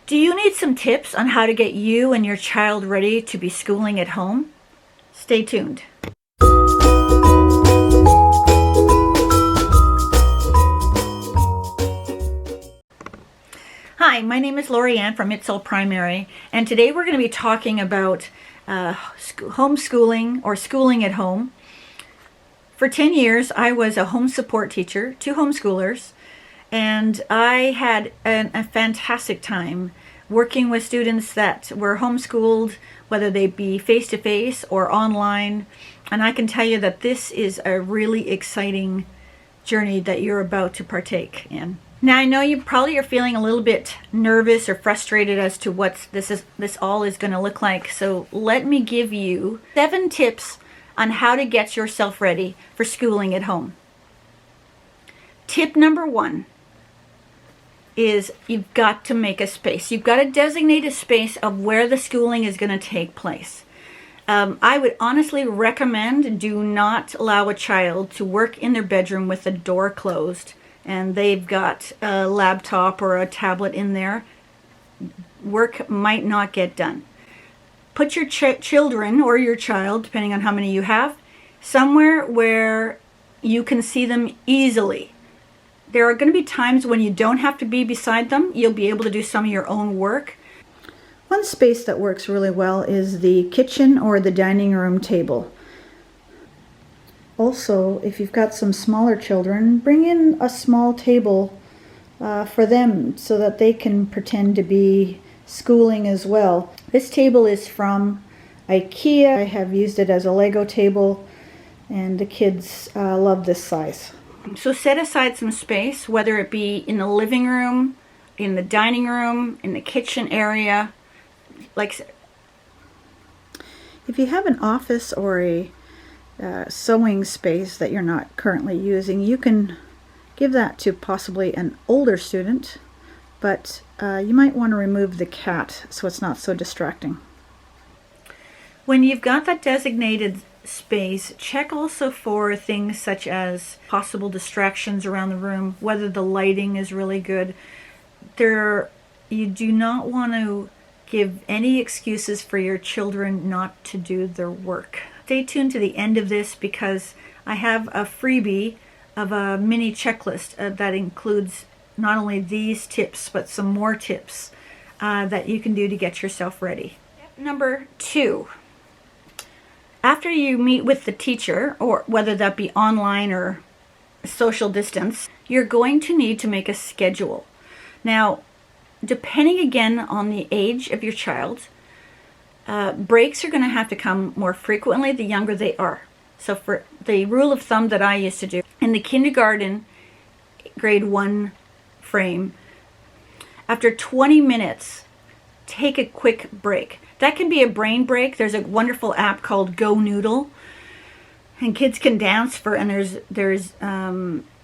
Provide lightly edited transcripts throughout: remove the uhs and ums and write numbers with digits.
Do you need some tips on how to get you and your child ready to be schooling at home? Stay tuned. Hi, my name is Lori Ann from It's All Primary, and today we're going to be talking about homeschooling or schooling at home. For 10 years, I was a home support teacher to homeschoolers, and I had a fantastic time working with students that were homeschooled, whether they be face-to-face or online. And I can tell you that this is a really exciting journey that you're about to partake in. Now, I know you probably are feeling a little bit nervous or frustrated as to what this all is going to look like. So let me give you 7 tips on how to get yourself ready for schooling at home. Tip number 1 is you've got to make a space. You've got to designate a space of where the schooling is going to take place. I would honestly recommend do not allow a child to work in their bedroom with the door closed and they've got a laptop or a tablet in there. Work might not get done. Put your children or your child, depending on how many you have, somewhere where you can see them easily. There are going to be times when you don't have to be beside them. You'll be able to do some of your own work. One space that works really well is the kitchen or the dining room table. Also, if you've got some smaller children, bring in a small table for them so that they can pretend to be schooling as well. This table is from IKEA. I have used it as a Lego table, and the kids love this size. So set aside some space, whether it be in the living room, in the dining room, in the kitchen area. If you have an office or a sewing space that you're not currently using, you can give that to possibly an older student, but you might want to remove the cat so it's not so distracting. When you've got that designated space, check also for things such as possible distractions around the room, whether the lighting is really good. You do not want to give any excuses for your children not to do their work. Stay tuned to the end of this because I have a freebie of a mini checklist that includes not only these tips but some more tips that you can do to get yourself ready. Step number 2. After you meet with the teacher, or whether that be online or social distance, you're going to need to make a schedule. Now, depending again on the age of your child, breaks are going to have to come more frequently the younger they are. So for the rule of thumb that I used to do, in the kindergarten grade 1 frame, after 20 minutes, take a quick break. That can be a brain break. There's a wonderful app called Go Noodle, and kids can dance and there's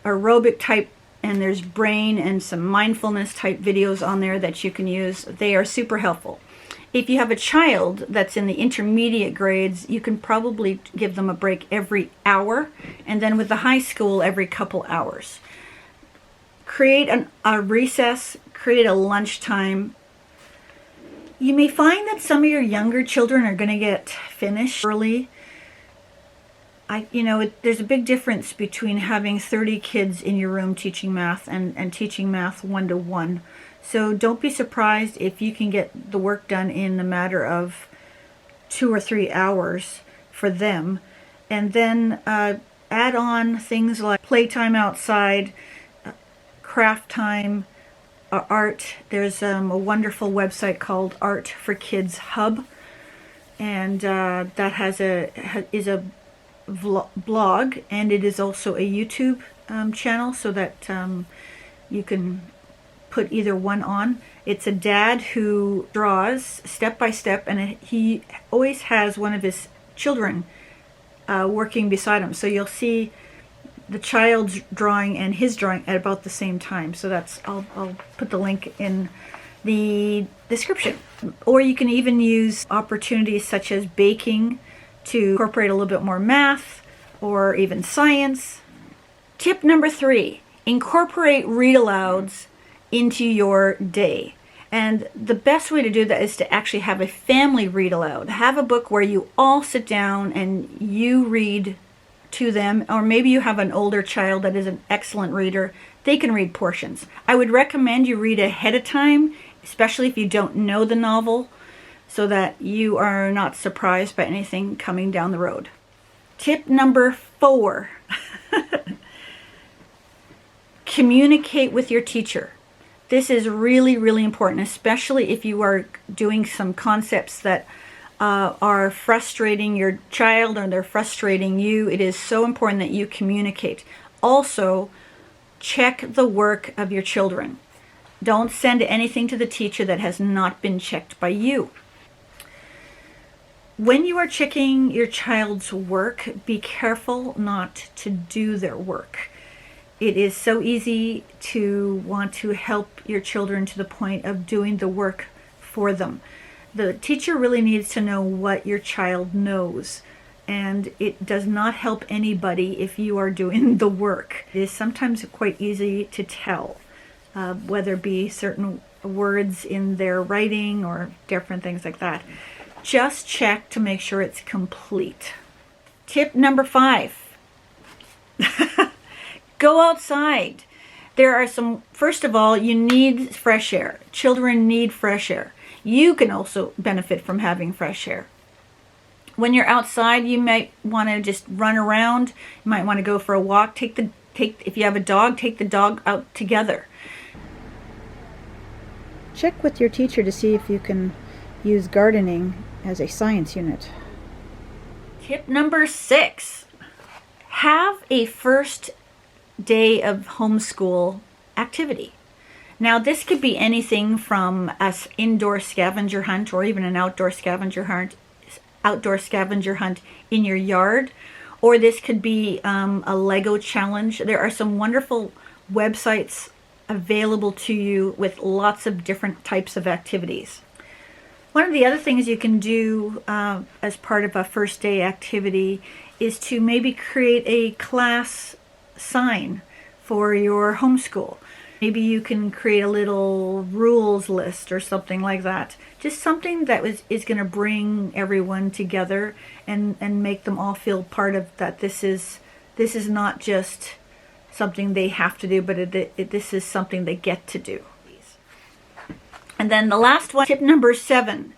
aerobic type, and there's brain and some mindfulness type videos on there that you can use. They are super helpful. If you have a child that's in the intermediate grades, you can probably give them a break every hour, and then with the high school, every couple hours. Create a recess, create a lunchtime. You may find that some of your younger children are going to get finished early. There's a big difference between having 30 kids in your room teaching math and teaching math 1-to-1. So don't be surprised if you can get the work done in a matter of 2 or 3 hours for them. And then add on things like playtime outside, craft time, art. There's a wonderful website called Art for Kids Hub, and that is a blog, and it is also a YouTube channel, so that you can put either one on. It's a dad who draws step by step, and he always has one of his children working beside him, so you'll see the child's drawing and his drawing at about the same time. So I'll put the link in the description. Or you can even use opportunities such as baking to incorporate a little bit more math or even science. Tip number 3, incorporate read alouds into your day. And the best way to do that is to actually have a family read aloud. Have a book where you all sit down and you read to them, or maybe you have an older child that is an excellent reader. They can read portions. I would recommend you read ahead of time, especially if you don't know the novel, so that you are not surprised by anything coming down the road. Tip number 4. Communicate with your teacher. This is really, really important, especially if you are doing some concepts that are frustrating your child or they're frustrating you. It is so important that you communicate. Also, check the work of your children. Don't send anything to the teacher that has not been checked by you. When you are checking your child's work, be careful not to do their work. It is so easy to want to help your children to the point of doing the work for them. The teacher really needs to know what your child knows, and it does not help anybody if you are doing the work. It is sometimes quite easy to tell, whether it be certain words in their writing or different things like that. Just check to make sure it's complete. Tip number 5. Go outside. There are some, first of all, you need fresh air. Children need fresh air. You can also benefit from having fresh air. When you're outside, you might want to just run around. You might want to go for a walk. If you have a dog, take the dog out together. Check with your teacher to see if you can use gardening as a science unit. Tip number 6. Have a first day of homeschool activity. Now, this could be anything from an indoor scavenger hunt or even an outdoor scavenger hunt in your yard, or this could be a Lego challenge. There are some wonderful websites available to you with lots of different types of activities. One of the other things you can do as part of a first day activity is to maybe create a class sign for your homeschool. Maybe you can create a little rules list or something like that. Just something that is going to bring everyone together and make them all feel part of that. This is not just something they have to do, but this is something they get to do. And then the last one, tip number 7,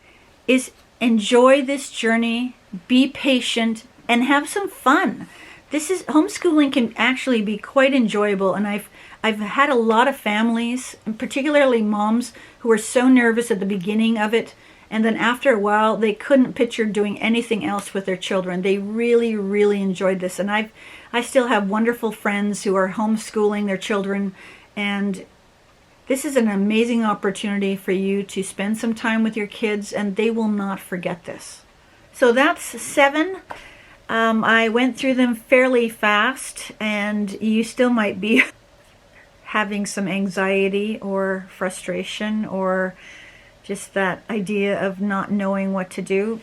is enjoy this journey, be patient, and have some fun. Homeschooling can actually be quite enjoyable, and I've had a lot of families, and particularly moms, who were so nervous at the beginning of it, and then after a while they couldn't picture doing anything else with their children. They really, really enjoyed this, and I still have wonderful friends who are homeschooling their children, and this is an amazing opportunity for you to spend some time with your kids, and they will not forget this. So that's 7. I went through them fairly fast, and you still might be having some anxiety or frustration or just that idea of not knowing what to do.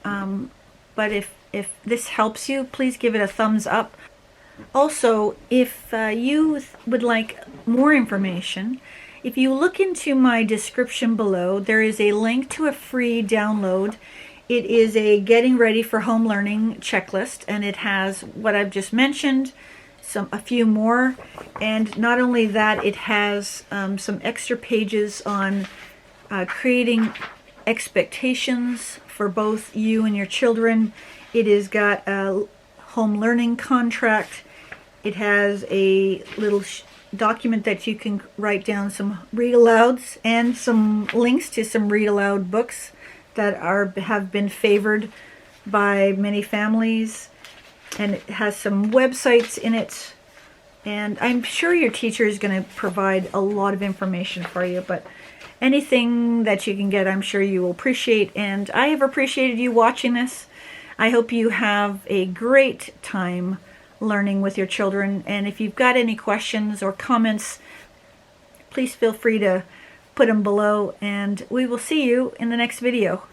But if this helps you, please give it a thumbs up. Also, if you would like more information, if you look into my description below, there is a link to a free download. It is a getting ready for home learning checklist, and it has what I've just mentioned, a few more, and not only that, it has some extra pages on creating expectations for both you and your children. It has got a home learning contract. It has a little document that you can write down some read alouds and some links to some read aloud books that have been favored by many families, and it has some websites in it, and I'm sure your teacher is going to provide a lot of information for you, but anything that you can get, I'm sure you will appreciate, and I have appreciated you watching this. I hope you have a great time learning with your children, and if you've got any questions or comments, please feel free to put them below, and we will see you in the next video.